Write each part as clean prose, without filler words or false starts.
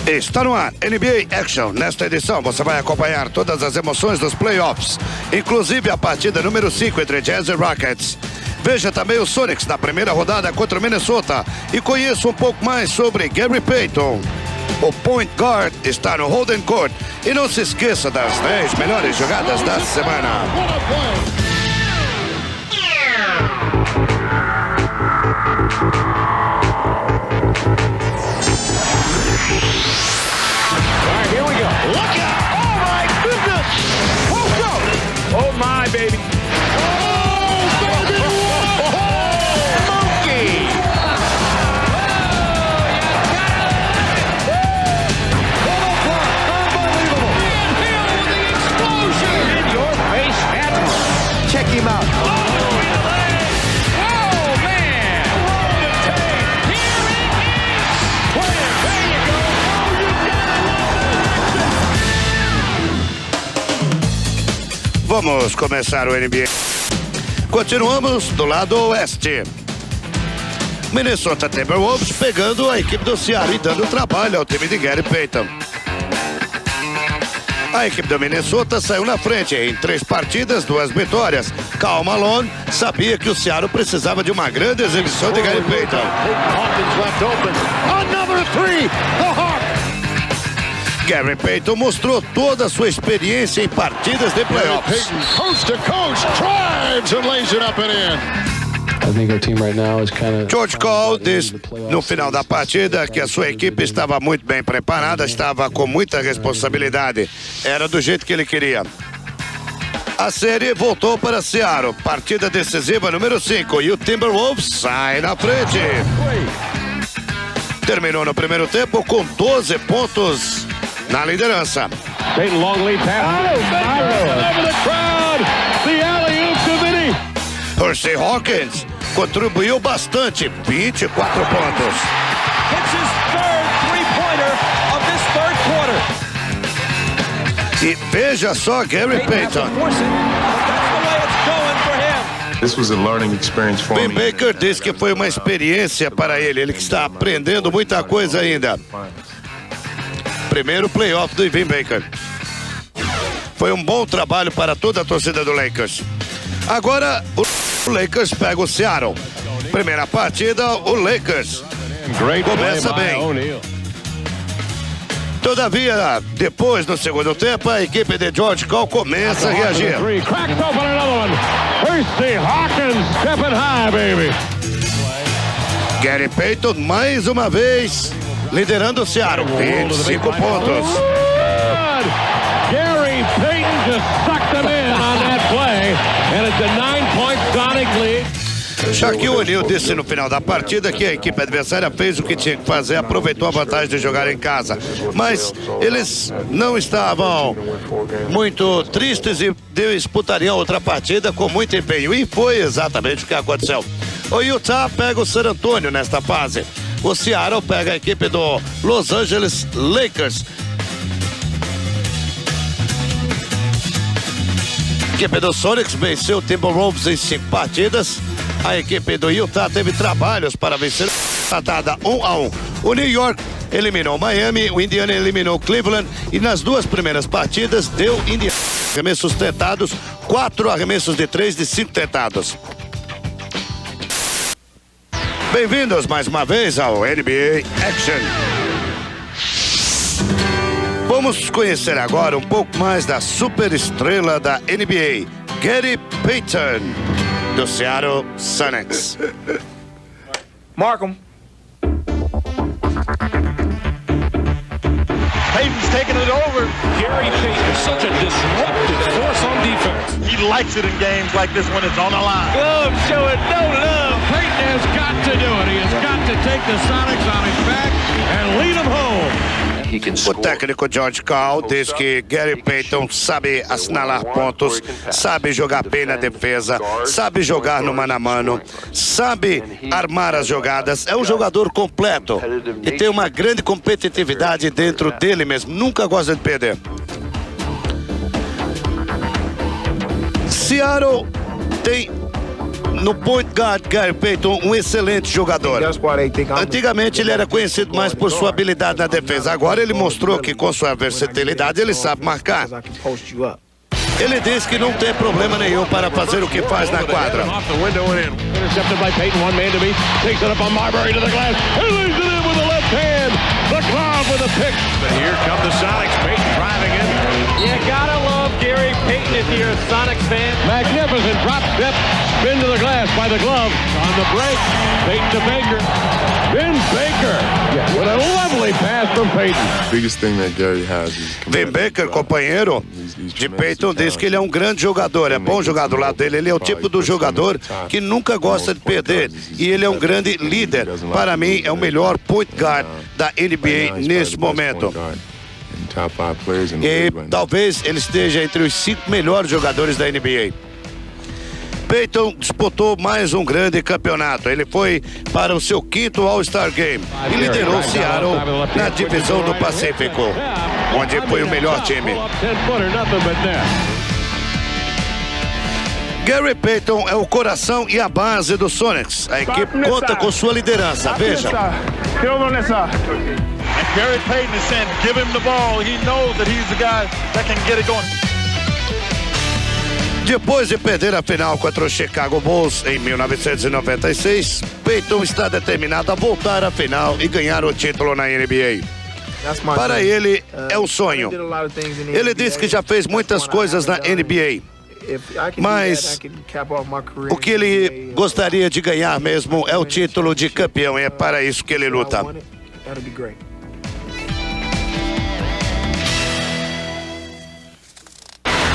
Está no ar, NBA Action. Nesta edição você vai acompanhar todas as emoções dos playoffs, inclusive a partida número 5 entre Jazz e Rockets. Veja também o Sonics na primeira rodada contra o Minnesota e conheça um pouco mais sobre Gary Payton. O point guard está no Holden Court e não se esqueça das 10 melhores jogadas da semana. Alright, here we go. Look out! Oh my goodness! Let's go! Oh my baby! Oh baby! Oh, monkey! Unbelievable! And Hill with the explosion! In your face, Admiral. Check him out. Vamos começar o NBA. Continuamos do lado oeste. Minnesota Timberwolves pegando a equipe do Seattle e dando trabalho ao time de Gary Payton. A equipe do Minnesota saiu na frente em 3 partidas, 2 vitórias. Karl Malone sabia que o Seattle precisava de uma grande exibição de Gary Payton. Gary Payton mostrou toda a sua experiência em partidas de playoffs. George Cole disse no final da partida que a sua equipe estava muito bem preparada, estava com muita responsabilidade. Era do jeito que ele queria. A série voltou para Seattle, partida decisiva número 5, e o Timberwolves sai na frente. Terminou no primeiro tempo com 12 pontos na liderança. Payton long lead pass. Hershey Hawkins contribuiu bastante, 24 pontos. It's his third three-pointer of this third quarter. E veja só Gary Payton. Ben Baker disse que foi uma experiência para ele, ele que está aprendendo muita coisa ainda. Primeiro playoff do Ben Baker. Foi um bom trabalho para toda a torcida do Lakers. Agora o Lakers pega o Seattle. Primeira partida, o Lakers começa bem. Todavia, depois do segundo tempo, a equipe de George Cole começa a reagir. Gary Payton mais uma vez liderando o Seattle, 25 pontos. Gary Payton just sucked them in on that play, and it's a 9-point Sonic lead. Shaquille O'Neal disse no final da partida que a equipe adversária fez o que tinha que fazer, aproveitou a vantagem de jogar em casa. Mas eles não estavam muito tristes e disputariam outra partida com muito empenho. E foi exatamente o que aconteceu. O Utah pega o San Antonio nesta fase. O Seattle pega a equipe do Los Angeles Lakers. A equipe do Sonics venceu o Timberwolves em 5 partidas. A equipe do Utah teve trabalhos para vencer a tratada 1-1. O New York eliminou Miami, o Indiana eliminou Cleveland e nas 2 primeiras partidas deu Indiana arremessos tentados, 4 arremessos de 3 de 5 tentados. Bem-vindos mais uma vez ao NBA Action. Vamos conhecer agora um pouco mais da superestrela da NBA, Gary Payton, do Seattle Sonics. Mark him. Payton's taking it over. Gary Payton is such a disruptive force on defense. He likes it in games like this when it's on the line. Glove showing no love. Payton has got to do it. He has got to take the Sonics on his back and lead them home. O técnico George Cole diz que Gary Payton sabe assinalar pontos, sabe jogar bem na defesa, sabe jogar no mano a mano, sabe armar as jogadas, é um jogador completo e tem uma grande competitividade dentro dele mesmo, nunca gosta de perder. Seattle tem no point guard, Gary Payton, um excelente jogador. Antigamente ele era conhecido mais por sua habilidade na defesa. Agora ele mostrou que com sua versatilidade ele sabe marcar. Ele diz que não tem problema nenhum para fazer o que faz na quadra. Intercepted by Payton, one man to beat. Takes it up on Marbury to the glass. He leaves it in with the left hand. The glove with a pick. But here come the Sonics. Payton driving in. You gotta love Gary Payton if you're a Sonics fan. Magnificent drop step. Spin to the glass by the glove. On the break. Payton to Baker. Vin Baker with a lovely pass from Payton. Biggest thing that Gary has is Vin Baker, companheiro de Payton, diz que ele é um grande jogador, é bom jogar do lado dele. Ele é o tipo do jogador que nunca gosta de perder e ele é um grande líder. Para mim, é o melhor point guard da NBA neste momento. E talvez ele esteja entre os 5 melhores jogadores da NBA. Payton disputou mais um grande campeonato. Ele foi para o seu 5º All-Star Game e liderou Seattle na divisão do Pacífico, onde foi o melhor time. Gary Payton é o coração e a base do Sonics. A equipe conta com sua liderança. Veja. And Gary Payton is saying, give him the ball. He knows that he's the guy that can get it going. Depois de perder a final contra o Chicago Bulls em 1996, Payton está determinado a voltar à final e ganhar o título na NBA. Para ele, é um sonho. Ele diz que já fez muitas coisas na NBA, mas o que ele gostaria de ganhar mesmo é o título de campeão, e é para isso que ele luta.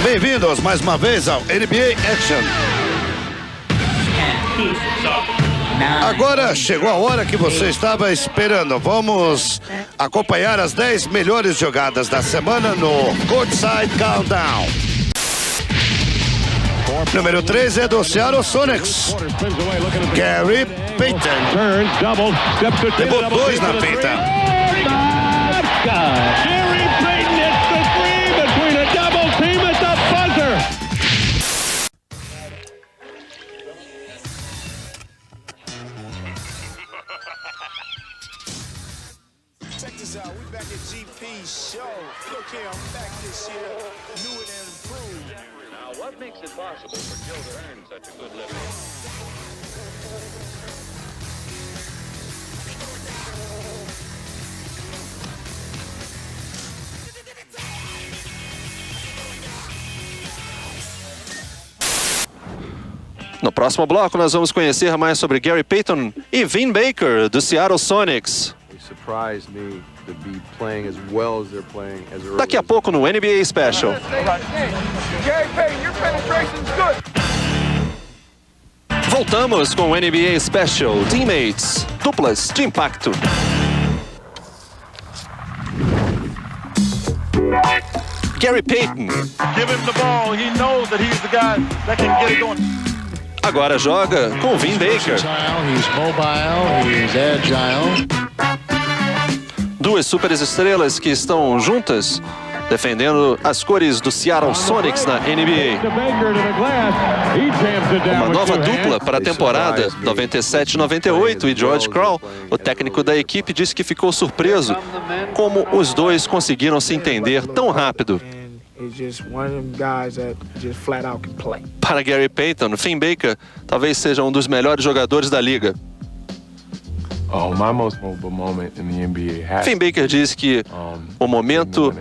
Bem-vindos mais uma vez ao NBA Action. Agora chegou a hora que você estava esperando. Vamos acompanhar as 10 melhores jogadas da semana no Courtside Countdown. Número 3 é do Seattle Sonics, Gary Payton. Levou 2 na pinta. What makes it possible for Joe to earn such a good living? No próximo bloco, nós vamos conhecer mais sobre Gary Payton e Vin Baker, do Seattle Sonics. Daqui a pouco no NBA Special. Voltamos com o NBA Special Teammates, duplas de impacto. Gary Payton. Give him the ball. He knows that he's the guy that can get it going. Agora joga com Vin Baker. Duas superestrelas que estão juntas, defendendo as cores do Seattle Sonics na NBA. Uma nova dupla para a temporada 97-98 e George Crowl, o técnico da equipe, disse que ficou surpreso como os dois conseguiram se entender tão rápido. Para Gary Payton, Vin Baker talvez seja um dos melhores jogadores da liga. Vin Baker diz que o momento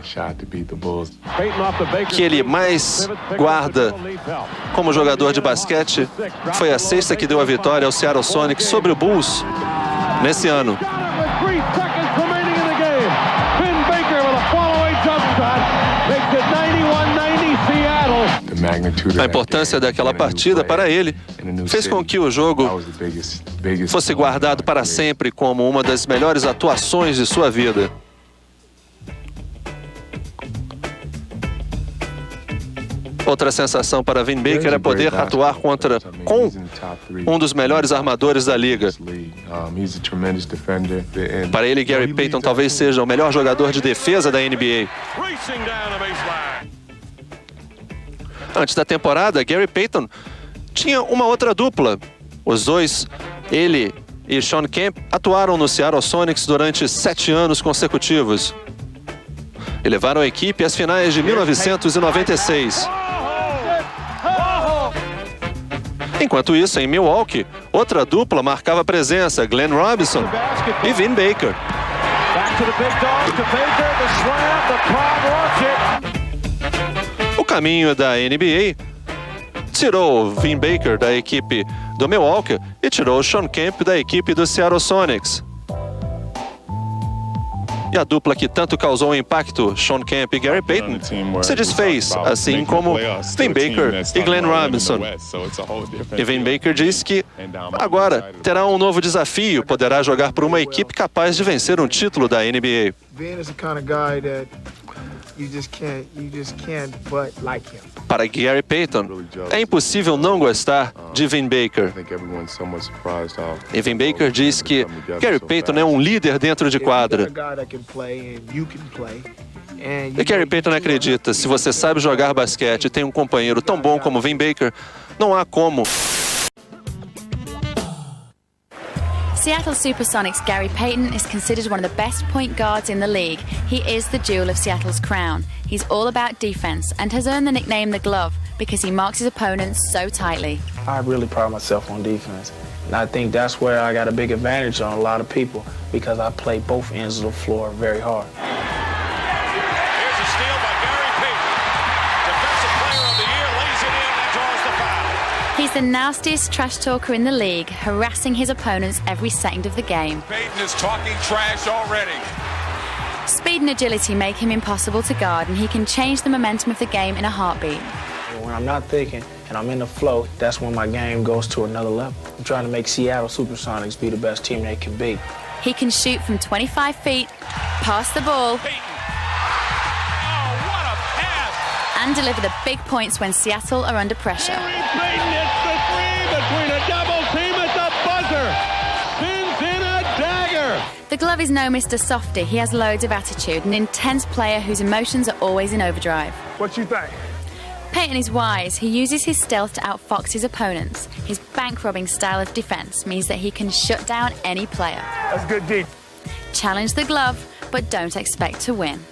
que ele mais guarda como jogador de basquete foi a sexta que deu a vitória ao Seattle Sonics sobre o Bulls nesse ano. A importância daquela partida para ele fez com que o jogo fosse guardado para sempre como uma das melhores atuações de sua vida. Outra sensação para Vin Baker é poder atuar com um dos melhores armadores da liga. Para ele, Gary Payton talvez seja o melhor jogador de defesa da NBA. Antes da temporada, Gary Payton Tinha uma outra dupla. Os dois, ele e Shawn Kemp, atuaram no Seattle Sonics durante 7 anos consecutivos e levaram a equipe às finais de 1996. Enquanto isso, em Milwaukee, outra dupla marcava presença, Glenn Robinson e Vin Baker. O caminho da NBA tirou Vin Baker da equipe do Milwaukee e tirou Shawn Kemp da equipe do Seattle Sonics. E a dupla que tanto causou impacto, Shawn Kemp e Gary Payton, se desfez, assim como Vin Baker e Glenn Robinson. E Vin Baker diz que agora terá um novo desafio, poderá jogar por uma equipe capaz de vencer um título da NBA. Para Gary Payton, é impossível não gostar de Vin Baker. E Vin Baker diz que Gary Payton é um líder dentro de quadra. E Gary Payton acredita, se você sabe jogar basquete e tem um companheiro tão bom como Vin Baker, não há como. Seattle Supersonics' Gary Payton is considered one of the best point guards in the league. He is the jewel of Seattle's crown. He's all about defense and has earned the nickname the Glove because he marks his opponents so tightly. I really pride myself on defense. And I think that's where I got a big advantage on a lot of people because I play both ends of the floor very hard. Here's a steal by Gary Payton. Defensive Player of the Year lays it in and draws the foul. He's the nastiest trash talker in the league, harassing his opponents every second of the game. Payton is talking trash already. Speed and agility make him impossible to guard, and he can change the momentum of the game in a heartbeat. When I'm not thinking and I'm in the flow, that's when my game goes to another level. I'm trying to make Seattle Supersonics be the best team they can be. He can shoot from 25 feet, pass the ball, and deliver the big points when Seattle are under pressure. Payton hits the three between a double team at the buzzer. Spins in a dagger. The Glove is no Mr. Softy. He has loads of attitude, an intense player whose emotions are always in overdrive. What you think? Payton is wise. He uses his stealth to outfox his opponents. His bank-robbing style of defense means that he can shut down any player. That's good deep. Challenge the Glove, but don't expect to win.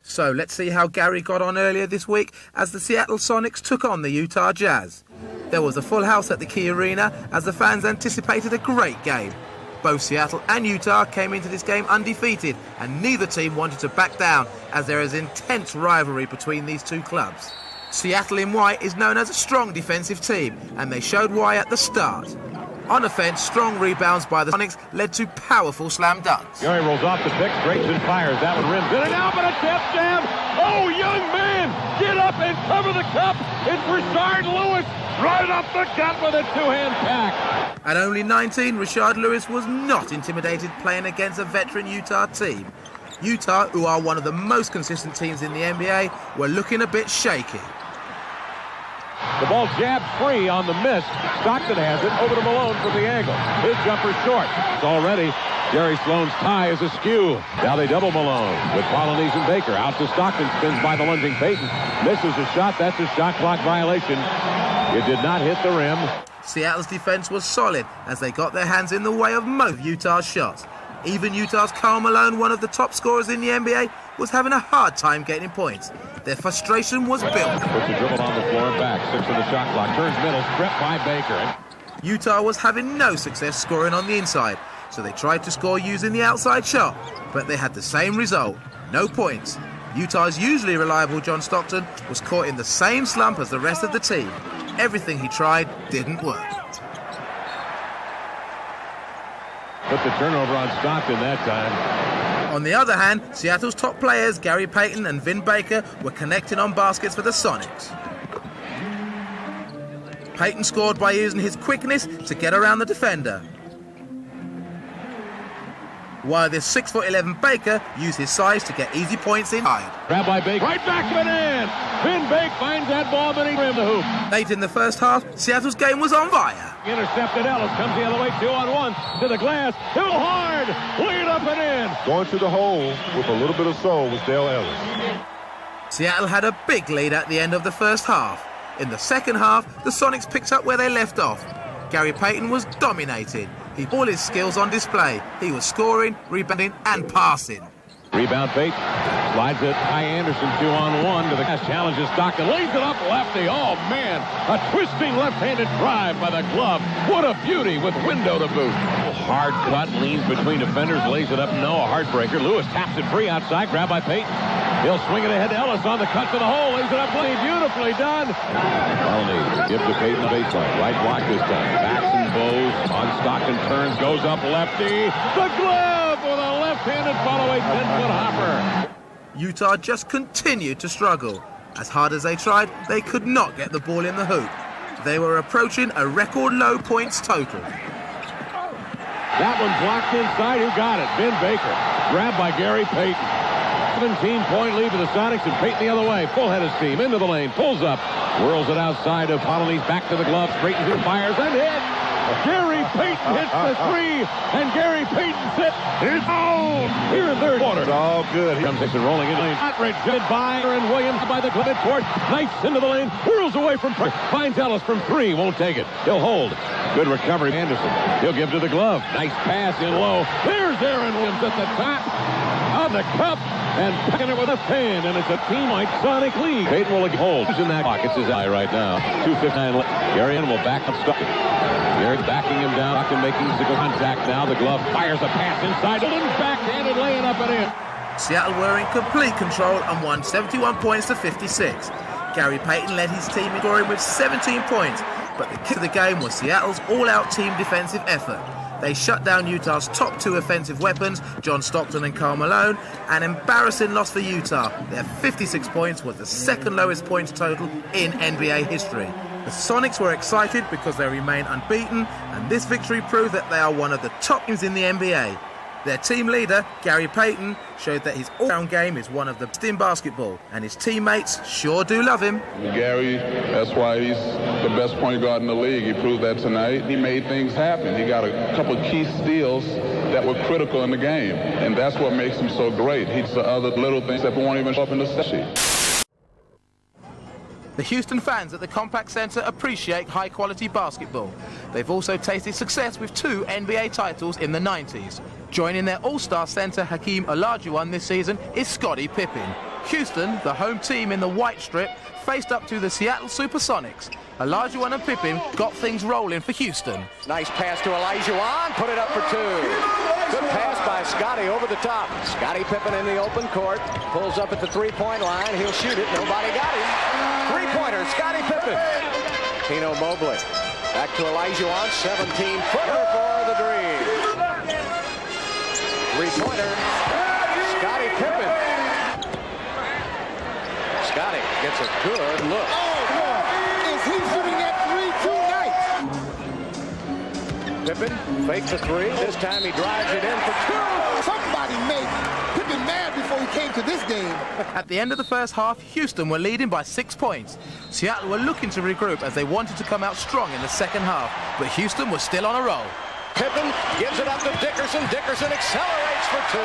So let's see how Gary got on earlier this week as the Seattle Sonics took on the Utah Jazz. There was a full house at the Key Arena as the fans anticipated a great game. Both Seattle and Utah came into this game undefeated, and neither team wanted to back down as there is intense rivalry between these two clubs. Seattle in white is known as a strong defensive team, and they showed why at the start. On offense, strong rebounds by the Sonics led to powerful slam dunks. Gary rolls off the pick, straights and fires. That one rims in and out, but a tip jam. Oh, young man, get up and cover the cup. It's Rashard Lewis right up the gut with a two-hand pack. At only 19, Rashard Lewis was not intimidated playing against a veteran Utah team. Utah, who are one of the most consistent teams in the NBA, were looking a bit shaky. The ball jabbed free on the miss. Stockton has it over to Malone from the angle. His jumper short. It's already Jerry Sloan's tie is askew. Now they double Malone with Polynesian Baker. Out to Stockton, spins by the lunging Payton. Misses a shot. That's a shot clock violation. It did not hit the rim. Seattle's defense was solid as they got their hands in the way of most Utah's shots. Even Utah's Karl Malone, one of the top scorers in the NBA, was having a hard time getting points. Their frustration was built. Puts the dribble on the floor and back. 6 on the shot clock. Turns middle. Stripped by Baker. Utah was having no success scoring on the inside, so they tried to score using the outside shot, but they had the same result. No points. Utah's usually reliable John Stockton was caught in the same slump as the rest of the team. Everything he tried didn't work. Put the turnover on Stockton that time. On the other hand, Seattle's top players, Gary Payton and Vin Baker, were connecting on baskets for the Sonics. Payton scored by using his quickness to get around the defender, while this 6'11" Baker used his size to get easy points inside. Grab by Baker. Right back of it in. Vin Baker finds that ball, but he rimmed the hoop. Late in the first half, Seattle's game was on fire. Intercepted Ellis, comes the other way, 2-on-1, to the glass, too hard, lead up and in. Going to the hole with a little bit of soul was Dale Ellis. Seattle had a big lead at the end of the first half. In the second half, the Sonics picked up where they left off. Gary Payton was dominated. He had all his skills on display. He was scoring, rebounding and passing. Rebound Payton. Slides it. Ty Anderson 2-on-1 to the pass. Challenges Stockton. Lays it up lefty. Oh, man. A twisting left-handed drive by the glove. What a beauty with window to boot. Hard cut. Leans between defenders. Lays it up. No, a heartbreaker. Lewis taps it free outside. Grabbed by Payton. He'll swing it ahead to Ellis on the cut to the hole. Lays it up. Beautifully done. Elney gives to Payton the baseline. Right block this time. Backs and bows. On Stockton turns. Goes up lefty. The glove with a left-handed follow-away 10-foot hopper. Utah just continued to struggle. As hard as they tried, they could not get the ball in the hoop. They were approaching a record low points total. That one blocked inside. Who got it? Ben Baker. Grabbed by Gary Payton. 17-point lead for the Sonics, and Payton the other way. Full head of steam. Into the lane. Pulls up. Whirls it outside of Polonese. Back to the glove. Straightens it. Fires and hits. Gary Payton hits the three, and Gary Payton sits his own here in third quarter. It's all good. He comes rolling in. Outrage by and Williams by the clip court. Nice into the lane. Whirls away from finds Ellis from three. Won't take it. He'll hold. Good recovery. Anderson. He'll give to the glove. Nice pass in low. There's Aaron Williams at the top of the cup and picking it with a hand, and it's a team-wide Sonic lead. Payton will hold. Who's in that pocket? It's his eye right now. 2:59 left. Gary will back up Stockton. Gary backing him down. Stockton making the contact now. The glove fires a pass inside. Backhanded laying up and in. Seattle were in complete control and won 71 points to 56. Gary Payton led his team in scoring with 17 points, but the key to the game was Seattle's all-out team defensive effort. They shut down Utah's top two offensive weapons, John Stockton and Karl Malone, an embarrassing loss for Utah. Their 56 points was the second lowest points total in NBA history. The Sonics were excited because they remain unbeaten, and this victory proved that they are one of the top teams in the NBA. Their team leader, Gary Payton, showed that his all-round game is one of the best in basketball, and his teammates sure do love him. Gary, that's why he's the best point guard in the league. He proved that tonight. He made things happen. He got a couple of key steals that were critical in the game, and that's what makes him so great. He's the other little things that won't even show up in the stat sheet. The Houston fans at the Compaq Center appreciate high-quality basketball. They've also tasted success with 2 NBA titles in the 90s. Joining their all-star center Hakeem Olajuwon this season is Scottie Pippen. Houston, the home team in the white strip, faced up to the Seattle Supersonics. Olajuwon and Pippen got things rolling for Houston. Nice pass to Olajuwon, put it up for 2. Good pass by Scottie over the top. Scottie Pippen in the open court, pulls up at the three-point line. He'll shoot it. Nobody got him. Three-pointer, Scottie Pippen. Tino Mobley. Back to Olajuwon, 17-footer for the Dream. Three-pointer, Scottie Pippen. Scottie gets a good look. Is he shooting that three tonight? Pippen fakes the three. This time he drives it in for 2. Somebody made Pippen mad before he came to this game. At the end of the first half, Houston were leading by 6 points. Seattle were looking to regroup as they wanted to come out strong in the second half, but Houston was still on a roll. Pippen gives it up to Dickerson. Dickerson accelerates for 2.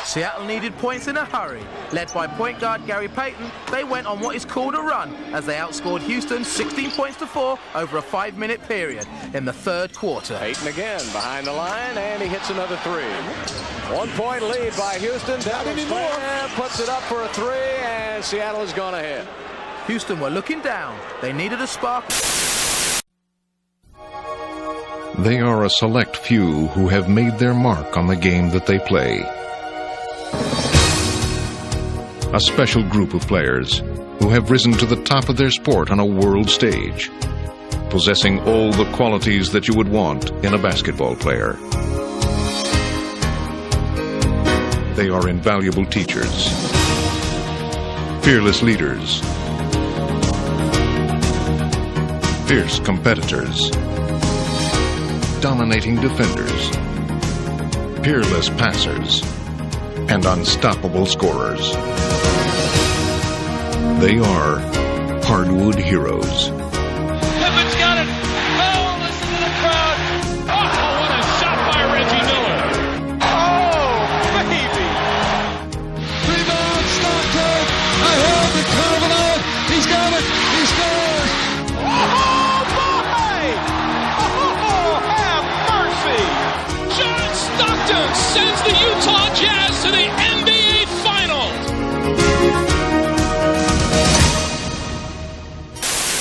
Seattle needed points in a hurry. Led by point guard Gary Payton, they went on what is called a run as they outscored Houston 16 points to 4 over a 5-minute period in the third quarter. Payton again behind the line, and he hits another 3. 1-point lead by Houston. Devin Slam puts it up for a 3, and Seattle has gone ahead. Houston were looking down. They needed a spark. They are a select few who have made their mark on the game that they play. A special group of players who have risen to the top of their sport on a world stage, possessing all the qualities that you would want in a basketball player. They are invaluable teachers, fearless leaders, fierce competitors, dominating defenders, peerless passers, and unstoppable scorers. They are hardwood heroes. Pippen's got it. Oh, listen to the crowd. Oh, what a shot by Reggie Miller. Oh, baby. Rebound, Stockton. Ahead.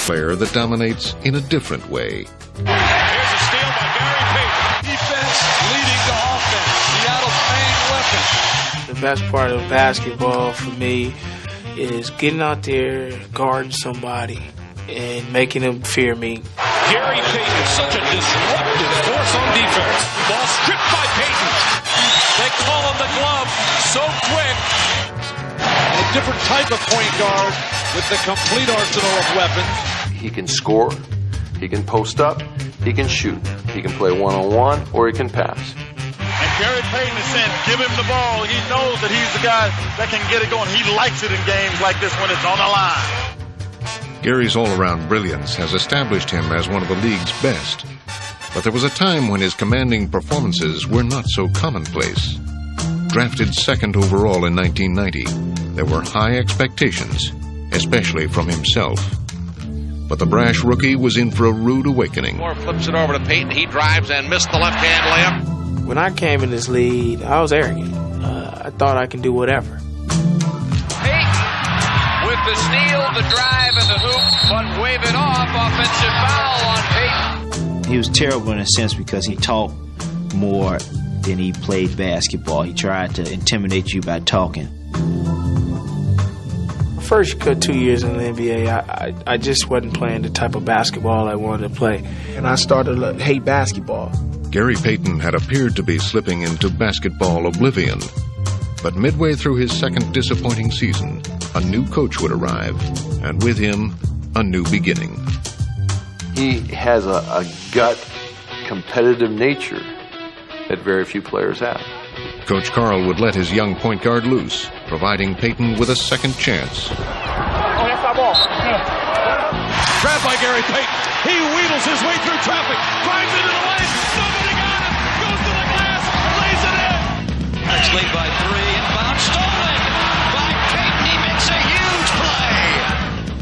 player that dominates in a different way. Here's a steal by Gary Payton. Defense leading to offense. Seattle's main weapon. The best part of basketball for me is getting out there, guarding somebody, and making them fear me. Gary Payton is such a disruptive force on defense. Ball stripped by Payton. They call him the glove so quick. A different type of point guard with the complete arsenal of weapons. He can score, he can post up, he can shoot, he can play one-on-one, or he can pass. And Gary Payton is saying, give him the ball. He knows that he's the guy that can get it going. He likes it in games like this when it's on the line. Gary's all-around brilliance has established him as one of the league's best. But there was a time when his commanding performances were not so commonplace. Drafted second overall in 1990, there were high expectations, especially from himself. But the brash rookie was in for a rude awakening. Moore flips it over to Payton. He drives and missed the left-hand layup. When I came in this league, I was arrogant. I thought I could do whatever. Payton with the steal, the drive, and the hoop, but wave it off. Offensive foul on Payton. He was terrible in a sense because he talked more than he played basketball. He tried to intimidate you by talking. First 2 years in the NBA, I just wasn't playing the type of basketball I wanted to play. And I started to hate basketball. Gary Payton had appeared to be slipping into basketball oblivion. But midway through his second disappointing season, a new coach would arrive, and with him, a new beginning. He has a gut competitive nature that very few players have. Coach Carl would let his young point guard loose, providing Payton with a second chance. Grabbed by Gary Payton. He wheedles his way through traffic, drives into the lane. Nobody got him. Goes to the glass, lays it in. Next lead by 3. Inbound stolen by Payton. He makes a huge play.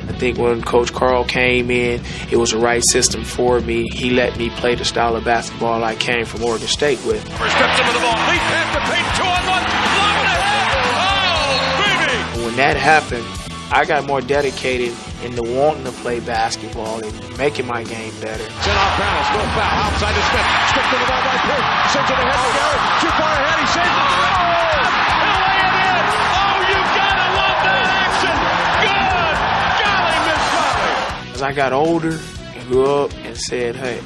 I think when Coach Carl came in, it was the right system for me. He let me play the style of basketball I came from Oregon State with. First steps him with the ball. Lead pass to Payton. 2-on-1. Lob it ahead. Oh, baby. When that happened, I got more dedicated into wanting to play basketball and making my game better. Sent off balance. No foul. Outside to Smith. Smith to the ball by Payton. Sends it ahead to Gary. Too far ahead. He saves it. He'll lay it in. Oh, you gotta love that action. Good. Golly, Miss Molly. As I got older and grew up and said, hey,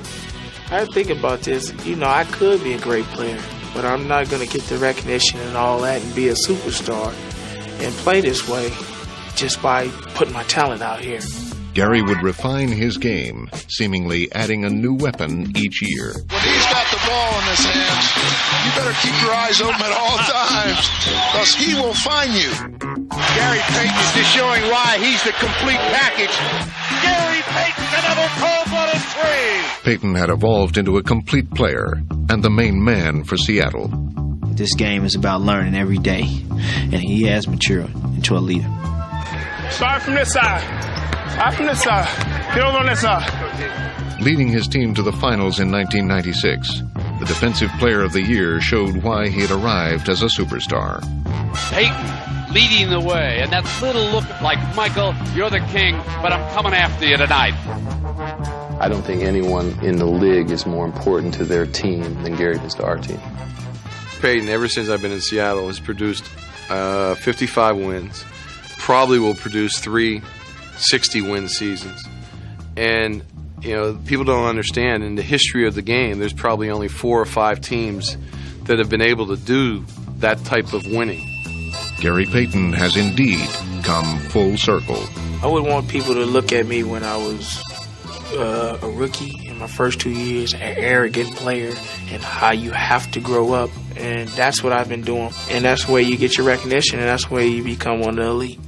I think about this. You know, I could be a great player, but I'm not going to get the recognition and all that and be a superstar and play this way just by putting my talent out here. Gary would refine his game, seemingly adding a new weapon each year. When he's got the ball in his hands, you better keep your eyes open at all times, because he will find you. Gary Payton is just showing why he's the complete package. Gary Payton, another cold-blooded 3. Payton had evolved into a complete player and the main man for Seattle. This game is about learning every day, and he has matured into a leader. Start from this side. Start from this side. Get over on this side. Leading his team to the finals in 1996, the Defensive Player of the Year showed why he had arrived as a superstar. Payton leading the way, and that little look like, Michael, you're the king, but I'm coming after you tonight. I don't think anyone in the league is more important to their team than Gary is to our team. Payton, ever since I've been in Seattle, has produced 55 wins. Probably will produce 3 60-win seasons. And, you know, people don't understand, in the history of the game, there's probably only 4 or 5 teams that have been able to do that type of winning. Gary Payton has indeed come full circle. I would want people to look at me when I was a rookie in my first 2 years, an arrogant player, and how you have to grow up. And that's what I've been doing. And that's where you get your recognition, and that's where you become one of the elite.